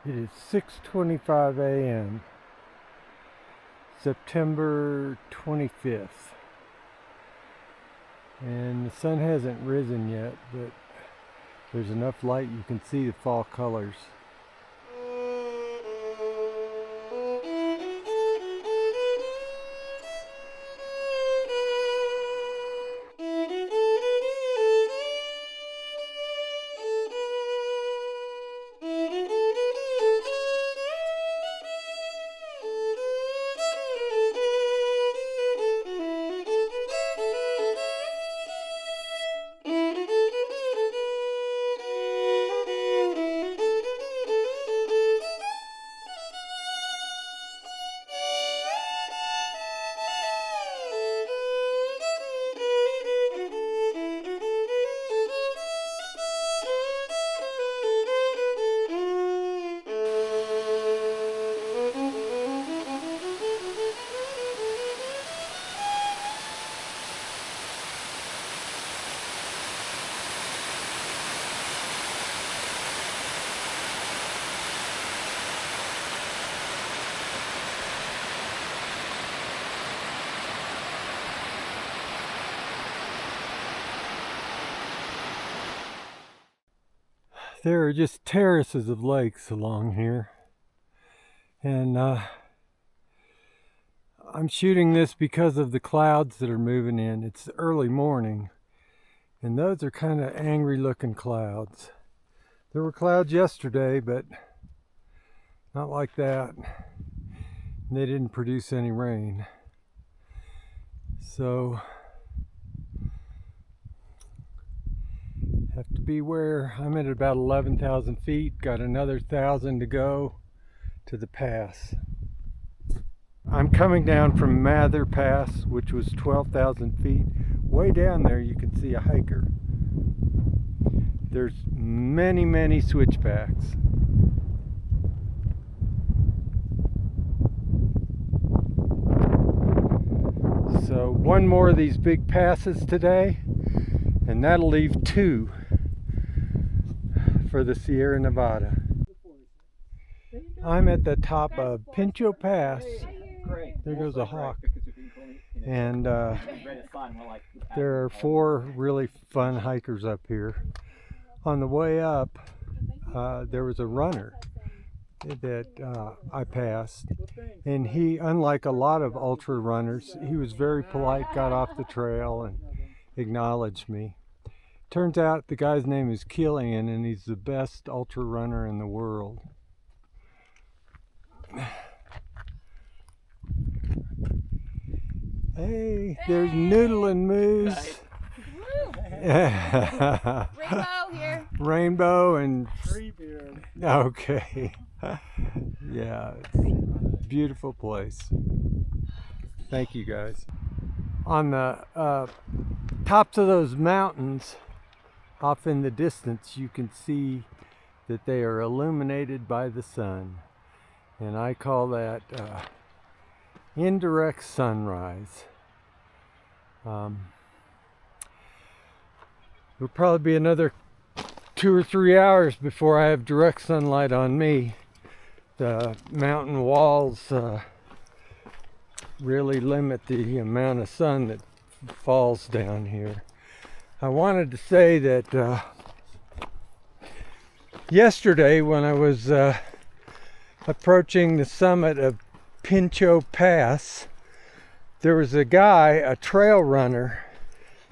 It is 6:25 a.m. September 25th, and the sun hasn't risen yet, but there's enough light you can see the fall colors. There are just terraces of lakes along here, and I'm shooting this because of the clouds that are moving in. It's early morning, and those are kind of angry looking clouds. There were clouds yesterday, but not like that. They didn't produce any rain. So have to beware. I'm at about 11,000 feet, got another 1,000 to go to the pass. I'm coming down from Mather Pass, which was 12,000 feet. Way down there you can see a hiker. There's many switchbacks. So one more of these big passes today, and that'll leave 2 for the Sierra Nevada. I'm at the top of Pincho Pass. There goes a hawk. And there are 4 really fun hikers up here. On the way up, there was a runner that I passed, and he, unlike a lot of ultra runners, he was very polite, got off the trail and acknowledged me. Turns out the guy's name is Killian, and he's the best ultra runner in the world. Hey, there's Noodle and Moose. Rainbow here. Rainbow and Treebeard. Okay. Yeah, it's a beautiful place. Thank you guys. On the tops of those mountains, off in the distance, you can see that they are illuminated by the sun, and I call that indirect sunrise. It'll probably be another 2 or 3 hours before I have direct sunlight on me. The mountain walls really limit the amount of sun that falls down here. I wanted to say that yesterday when I was approaching the summit of Pincho Pass, there was a guy, a trail runner,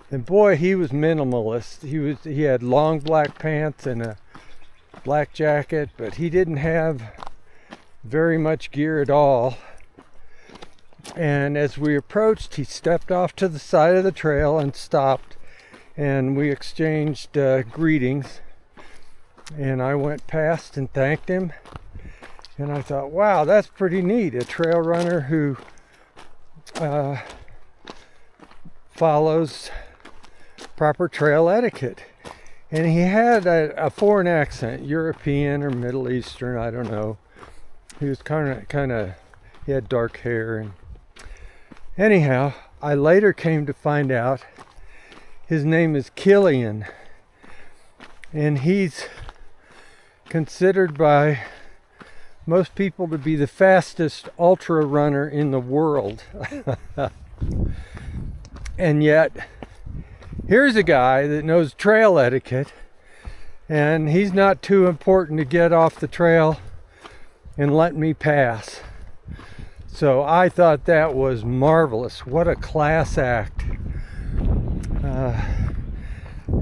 and boy, he was minimalist. He had long black pants and a black jacket, but he didn't have very much gear at all. And as we approached, he stepped off to the side of the trail and stopped, and we exchanged greetings, and I went past and thanked him. And I thought, wow, that's pretty neat, a trail runner who follows proper trail etiquette. And he had a foreign accent, European or Middle Eastern, I don't know. He was kind of, he had dark hair. And anyhow, I later came to find out his name is Killian, and he's considered by most people to be the fastest ultra runner in the world. And yet, here's a guy that knows trail etiquette, and he's not too important to get off the trail and let me pass. So I thought that was marvelous. What a class act.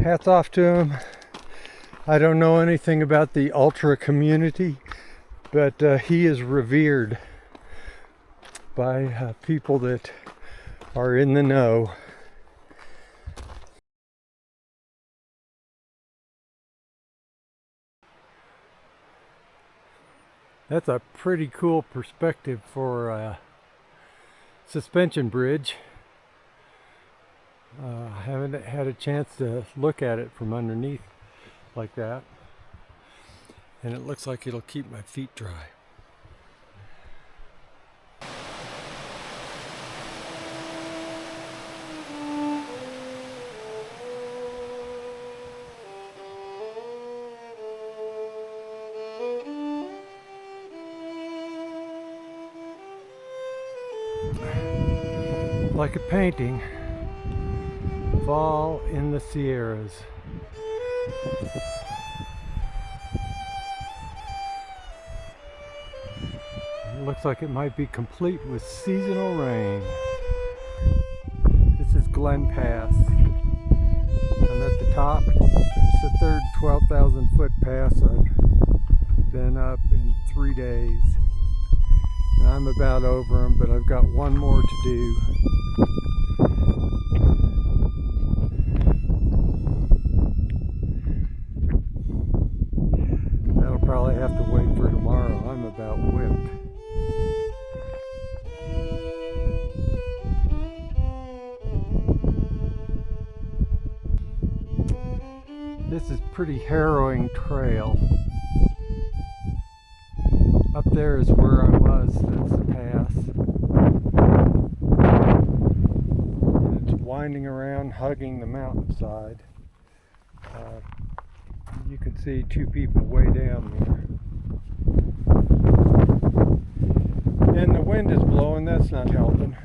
Hats off to him. I don't know anything about the ultra community, but he is revered by people that are in the know. That's a pretty cool perspective for a suspension bridge. I haven't had a chance to look at it from underneath like that. And it looks like it'll keep my feet dry. Like a painting, fall in the Sierras. It looks like it might be complete with seasonal rain. This is Glen Pass. I'm at the top. It's the third 12,000 foot pass I've been up in 3 days. And I'm about over them, but I've got one more to do. That'll probably have to wait for tomorrow. I'm about whipped. This is pretty harrowing trail. Up there is where I was. That's the pass. And it's winding around, hugging the mountainside. You can see two people way down there. And the wind is blowing, that's not helping.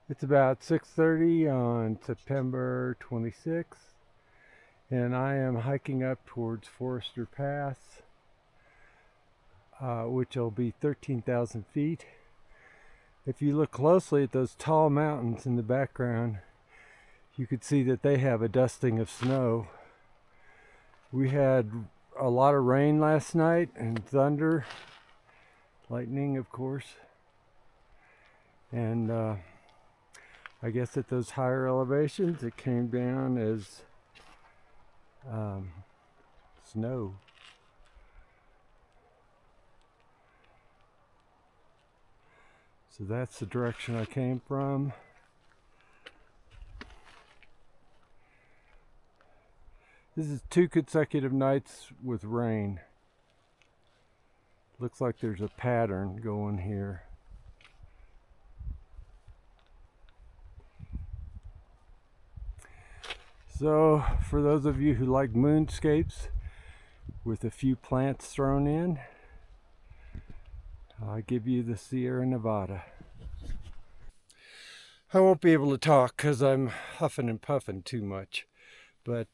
It's about 6:30 on September 26th, and I am hiking up towards Forester Pass, which will be 13,000 feet. If you look closely at those tall mountains in the background, you could see that they have a dusting of snow. We had a lot of rain last night and thunder, lightning of course, and I guess at those higher elevations it came down as snow. So that's the direction I came from. This is 2 consecutive nights with rain. Looks like there's a pattern going here. So, for those of you who like moonscapes with a few plants thrown in, I give you the Sierra Nevada. I won't be able to talk because I'm huffing and puffing too much, but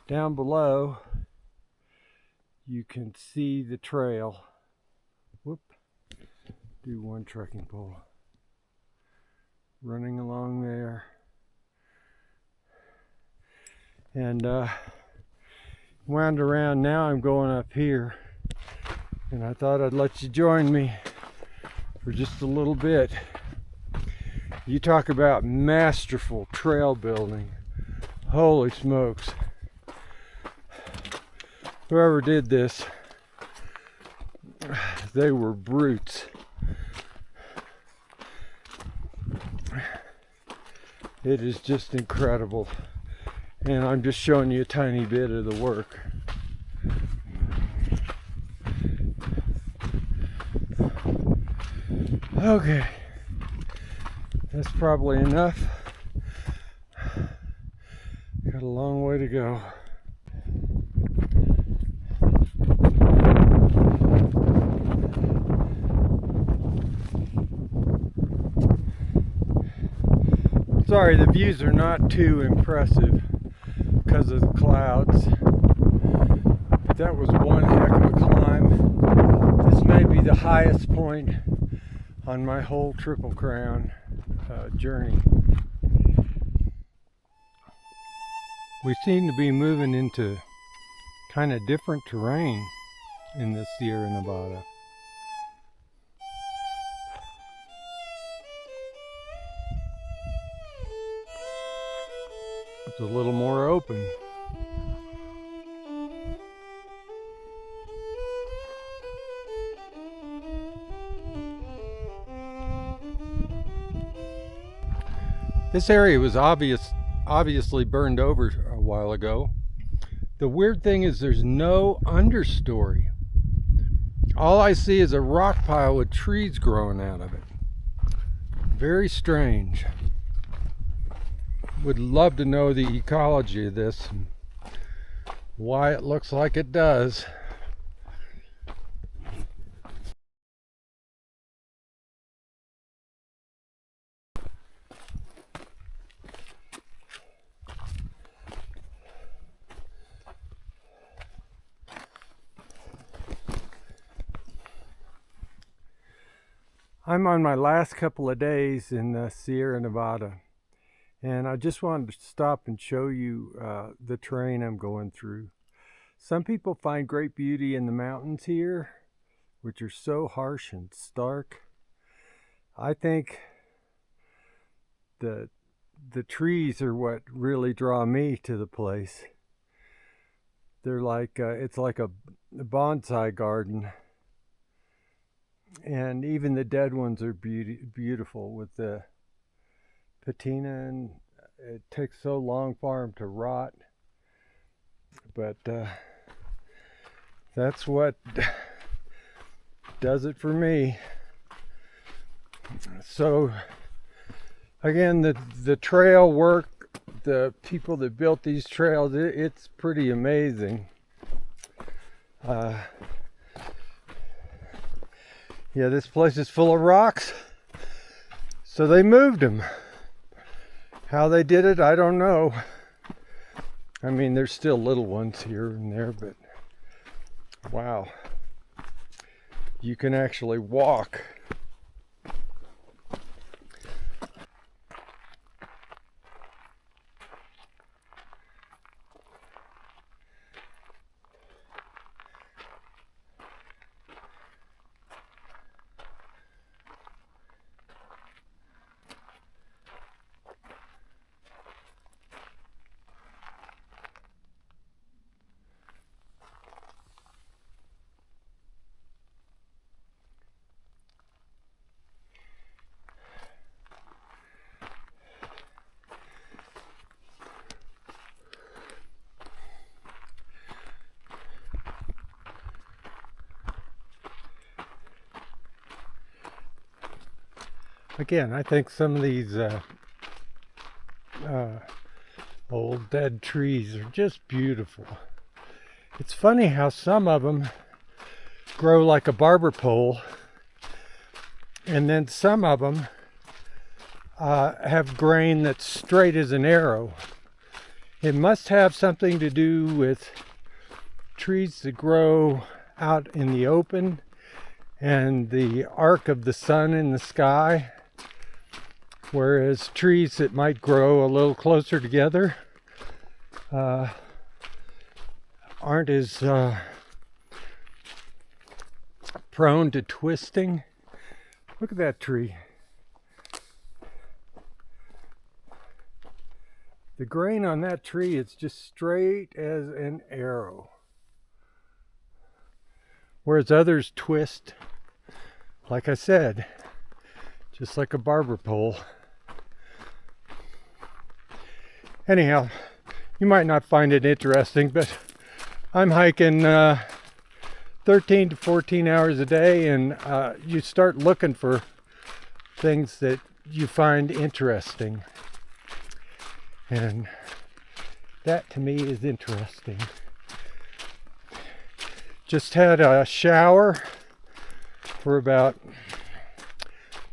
down below you can see the trail. Whoop, do one trekking pole. Running along there. And wound around. Now I'm going up here, and I thought I'd let you join me for just a little bit. You talk about masterful trail building. Holy smokes. Whoever did this, they were brutes. It is just incredible. And I'm just showing you a tiny bit of the work. Okay, that's probably enough. Got a long way to go. Sorry, the views are not too impressive because of the clouds. But that was one heck of a climb. This may be the highest point on my whole Triple Crown journey. We seem to be moving into kind of different terrain in the Sierra Nevada. It's a little more open. This area was obviously burned over a while ago. The weird thing is there's no understory. All I see is a rock pile with trees growing out of it. Very strange. Would love to know the ecology of this and why it looks like it does. I'm on my last couple of days in the Sierra Nevada, and I just wanted to stop and show you the terrain I'm going through. Some people find great beauty in the mountains here, which are so harsh and stark. I think the trees are what really draw me to the place. They're like, it's like a bonsai garden. And even the dead ones are beautiful with the patina, and it takes so long for them to rot. But that's what does it for me. So again, the trail work, the people that built these trails, it's pretty amazing. Yeah, this place is full of rocks, so they moved them. How they did it, I don't know. I mean, there's still little ones here and there, but wow. You can actually walk. Again, I think some of these old dead trees are just beautiful. It's funny how some of them grow like a barber pole, and then some of them have grain that's straight as an arrow. It must have something to do with trees that grow out in the open and the arc of the sun in the sky. Whereas trees that might grow a little closer together aren't as prone to twisting. Look at that tree. The grain on that tree is just straight as an arrow. Whereas others twist, like I said, just like a barber pole. Anyhow, you might not find it interesting, but I'm hiking 13 to 14 hours a day, and you start looking for things that you find interesting. And That to me is interesting. Just had a shower for about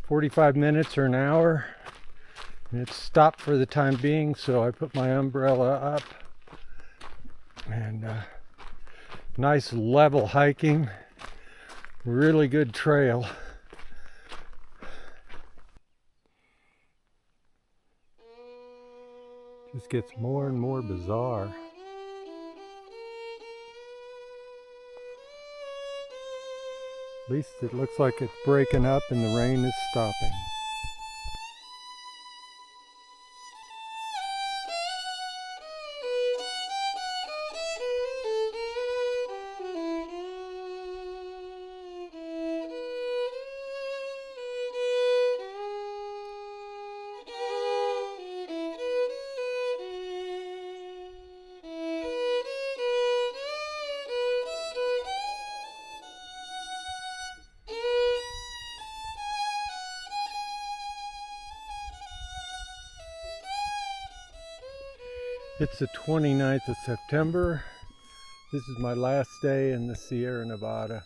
45 minutes or an hour. And it stopped for the time being, so I put my umbrella up. And nice level hiking. Really good trail. Just gets more and more bizarre. At least it looks like it's breaking up and the rain is stopping. It's the 29th of September. This is my last day in the Sierra Nevada.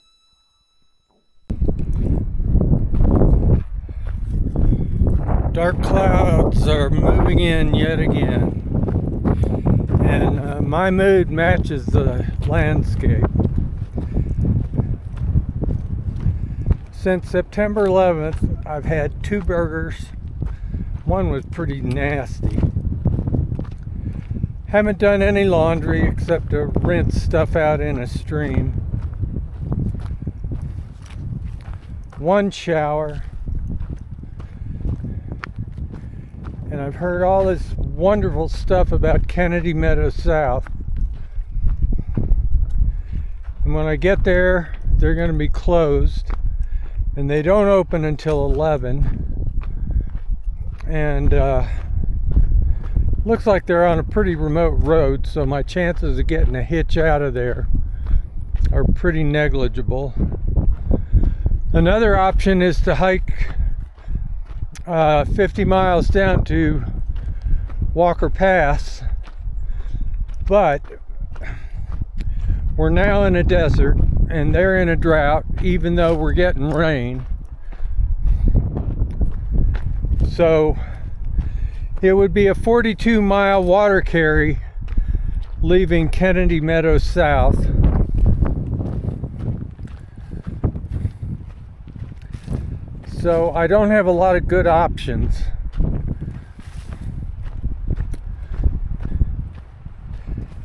Dark clouds are moving in yet again. And my mood matches the landscape. Since September 11th, I've had 2 burgers. One was pretty nasty. Haven't done any laundry except to rinse stuff out in a stream. 1 shower. And I've heard all this wonderful stuff about Kennedy Meadows South. And when I get there, they're going to be closed. And they don't open until 11. And looks like they're on a pretty remote road, so my chances of getting a hitch out of there are pretty negligible. Another option is to hike 50 miles down to Walker Pass, but we're now in a desert and they're in a drought, even though we're getting rain. So it would be a 42-mile water carry leaving Kennedy Meadows South. So I don't have a lot of good options.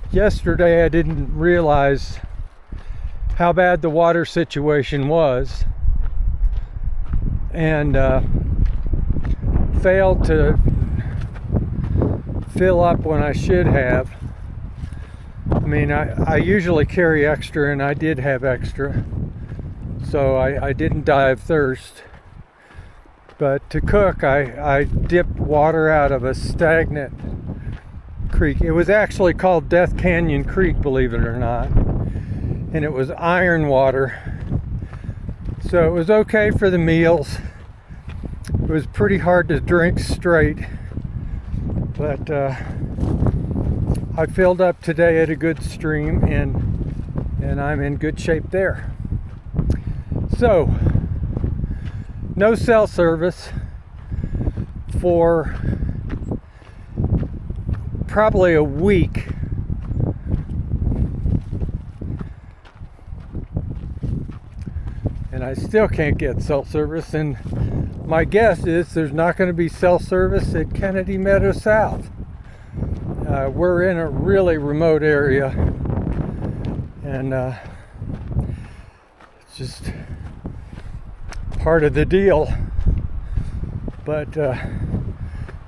Yesterday I didn't realize how bad the water situation was, and failed to fill up when I should have. I mean, I usually carry extra, and I did have extra, so I didn't die of thirst. But to cook, I dipped water out of a stagnant creek. It was actually called Death Canyon Creek, believe it or not, and it was iron water, so it was okay for the meals. It was pretty hard to drink straight, but I filled up today at a good stream, and I'm in good shape there. So no cell service for probably a week. And I still can't get cell service, and my guess is there's not going to be cell service at Kennedy Meadows South. We're in a really remote area, and it's just part of the deal. But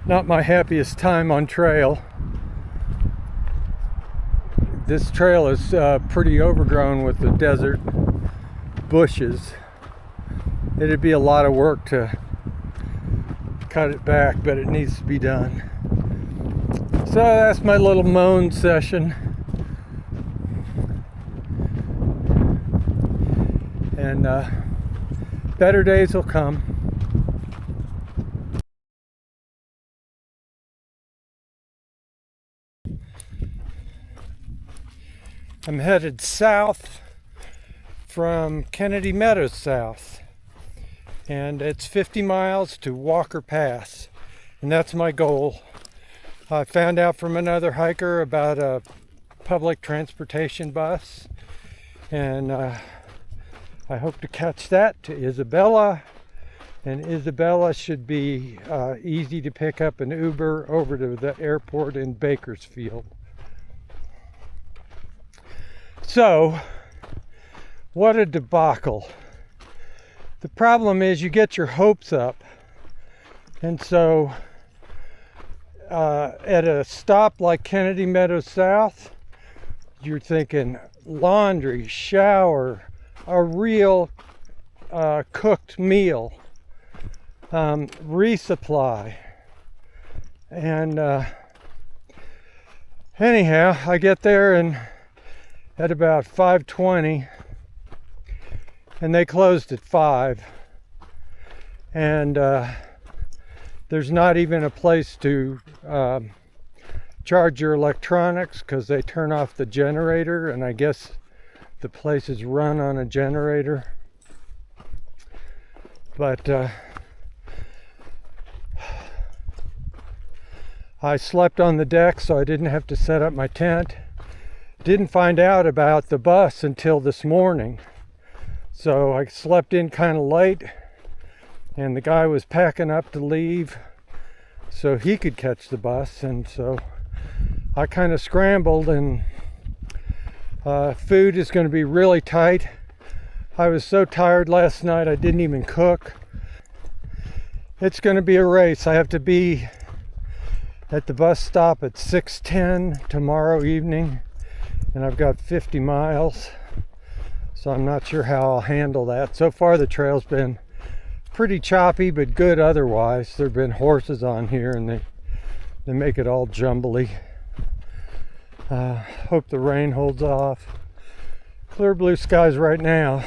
not my happiest time on trail. This trail is pretty overgrown with the desert bushes. It'd be a lot of work to cut it back, but it needs to be done. So that's my little moan session. And better days will come. I'm headed south from Kennedy Meadows south, and it's 50 miles to Walker Pass, and that's my goal. I found out from another hiker about a public transportation bus, and I hope to catch that to Isabella, and Isabella should be easy to pick up an Uber over to the airport in Bakersfield. So, what a debacle. The problem is you get your hopes up, and so at a stop like Kennedy Meadows South, you're thinking laundry, shower, a real cooked meal, resupply, and anyhow, I get there and at about 5:20, and they closed at 5, and there's not even a place to charge your electronics because they turn off the generator, and I guess the place is run on a generator. But I slept on the deck so I didn't have to set up my tent. Didn't find out about the bus until this morning, so I slept in kind of late, and the guy was packing up to leave so he could catch the bus, and so I kind of scrambled, and food is going to be really tight. I was so tired last night I didn't even cook. It's going to be a race. I have to be at the bus stop at 6:10 tomorrow evening, and I've got 50 miles, so I'm not sure how I'll handle that. So far the trail's been pretty choppy, but good otherwise. There have been horses on here, and they make it all jumbly. Hope the rain holds off. Clear blue skies right now,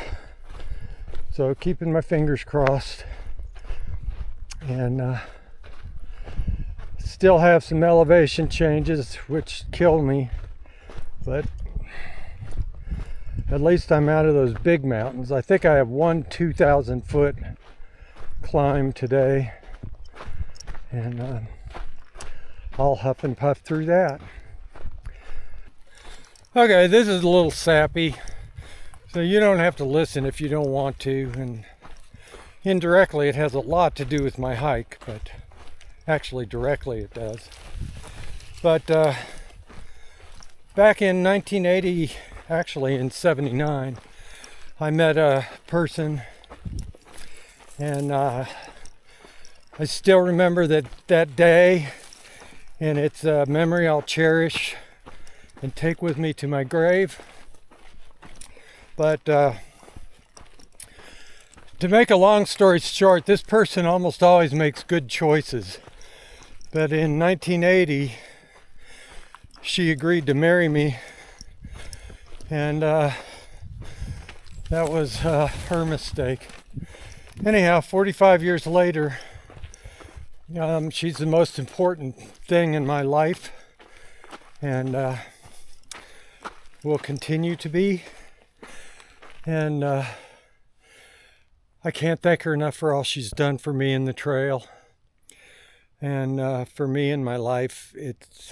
so keeping my fingers crossed. And still have some elevation changes which kill me, but at least I'm out of those big mountains. I think I have one 2,000 foot climb today, and I'll huff and puff through that. Okay, this is a little sappy, so you don't have to listen if you don't want to, and indirectly it has a lot to do with my hike, but actually directly it does. But back in 1980, actually in 79, I met a person, and I still remember that day, and it's a memory I'll cherish and take with me to my grave. But to make a long story short, this person almost always makes good choices. But in 1980, she agreed to marry me, and that was her mistake. Anyhow, 45 years later, she's the most important thing in my life, and will continue to be. And I can't thank her enough for all she's done for me in the trail. And for me in my life,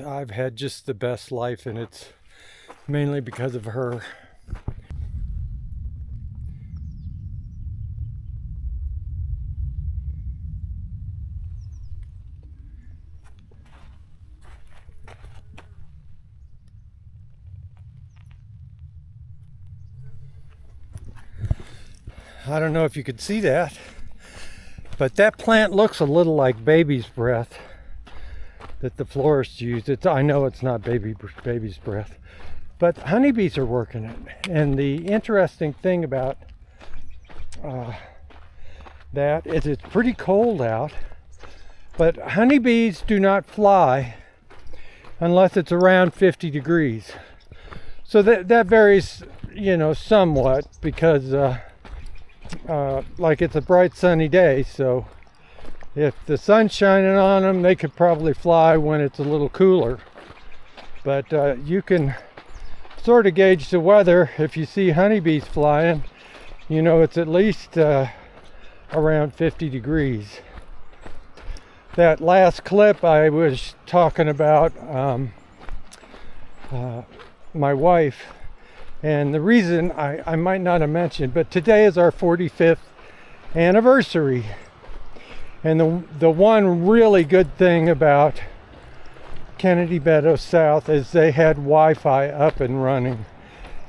I've had just the best life, and it's mainly because of her. I don't know if you could see that, but that plant looks a little like baby's breath that the florists use. I know it's not baby's breath, but honeybees are working it. And the interesting thing about that is it's pretty cold out, but honeybees do not fly unless it's around 50 degrees. So that varies, somewhat, because like it's a bright sunny day, so if the sun's shining on them, they could probably fly when it's a little cooler. But sort of gauge the weather. If you see honeybees flying, you know it's at least around 50 degrees. That last clip I was talking about my wife, and the reason I might not have mentioned, but today is our 45th anniversary. And the one really good thing about Kennedy Meadows South is they had Wi-Fi up and running,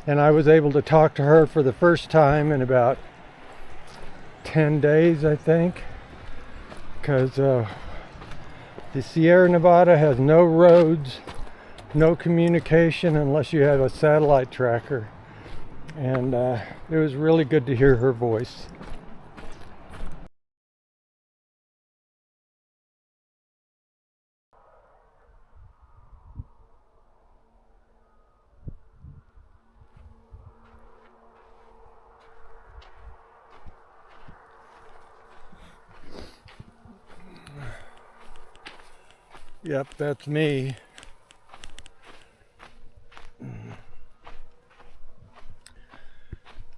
and I was able to talk to her for the first time in about 10 days, I think, because the Sierra Nevada has no roads, no communication unless you have a satellite tracker, and it was really good to hear her voice. Yep, that's me.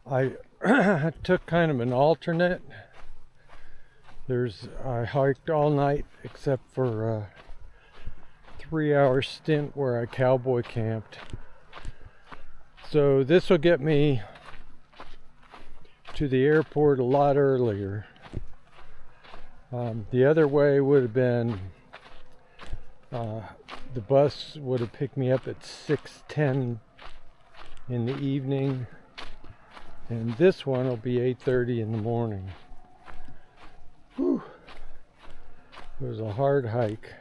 I took kind of an alternate. I hiked all night except for a 3-hour stint where I cowboy camped. So this will get me to the airport a lot earlier. The other way would have been the bus would have picked me up at 6:10 in the evening, and this one will be 8:30 in the morning. Whew. It was a hard hike.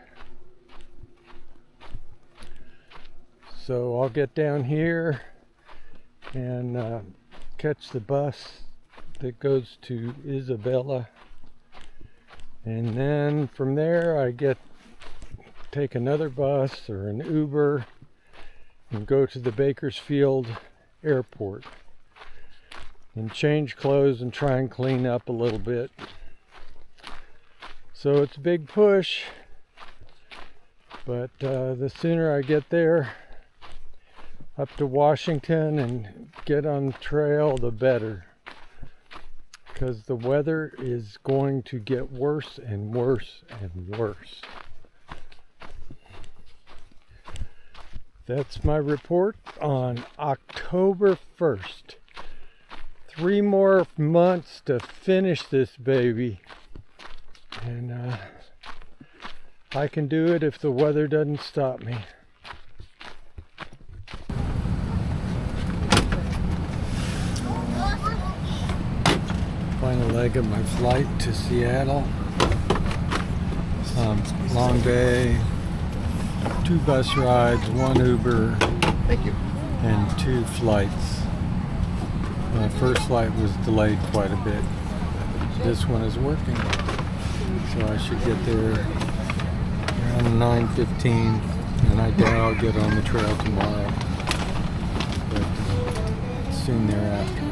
So I'll get down here and catch the bus that goes to Isabella, and then from there I take another bus or an Uber and go to the Bakersfield airport and change clothes and try and clean up a little bit. So it's a big push, but the sooner I get there up to Washington and get on the trail, the better, because the weather is going to get worse and worse and worse. That's my report on October 1st. 3 more months to finish this baby. And I can do it if the weather doesn't stop me. Final leg of my flight to Seattle. Long day. 2 bus rides, 1 Uber, Thank you. and 2 flights. My first flight was delayed quite a bit. This one is working, so I should get there around 9:15, and I doubt I'll get on the trail tomorrow, but soon thereafter.